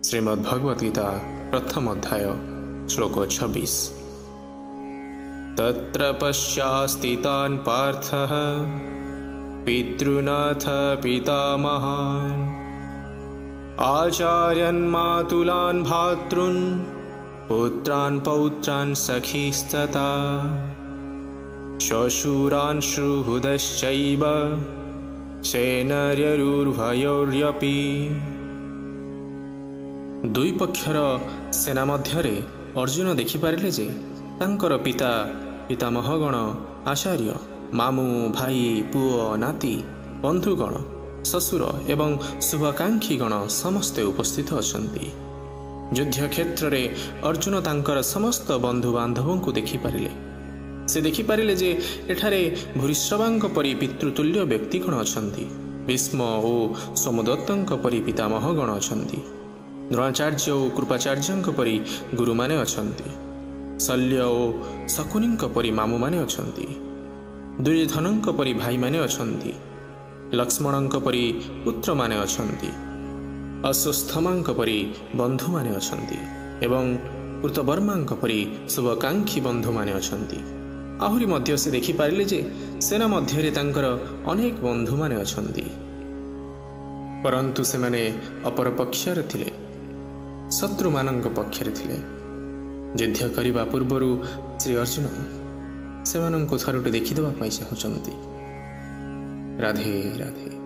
श्रीमद्भगवद गीता प्रथम अध्याय श्लोक 26। तत्र पश्यास्तितान् पार्थः पितॄनाथ पितामहान् आचार्यान् मातुलान् भ्रातॄन् पुत्रान् पौत्रान् सखीस्तथा श्वशुरान् सुहृदश्चैव सेनर्युर्भयोर्यपि। दुई पक्षर सेना मध्यरे अर्जुन देखिपारे जे तांकर पिता पितामहगण आचार्य मामू भाई पुओ नाती बंधुगण ससुर एवं शुभाकांक्षीगण समस्ते उपस्थित अछंती। युद्ध क्षेत्र रे अर्जुन तांकर समस्त बंधु बांधवों को देखिपारे। से देखिपारे जे एठारे भूरिश्रवांक परि पितृतुल्य व्यक्तिगण अछंती। भीष्म और सोमदत्तंक परि पितामहगण अछंती। द्रोणाचार्य और कृपाचार्य परि गुरु माने अछंती। शल्य और शकुनी परि मामू माने अछंती। दुर्योधन परि भाई माने अछंती। लक्ष्मण परि पुत्र माने अछंती। अश्वस्थामा परि बंधु माने अछंती एवं कृतवर्मा परि शुभाकांक्षी बंधु माने अछंती। आहुरी मध्य से देखिपारे जे सेना मध्य तांकर अनेक बंधु माने अछंती। परंतु से माने अपर पक्षर थिले, शत्रु मानक पक्षरे थिले। युद्ध करने पूर्वर श्री अर्जुन से थरुटे देखीदेवा चाहते। राधे राधे।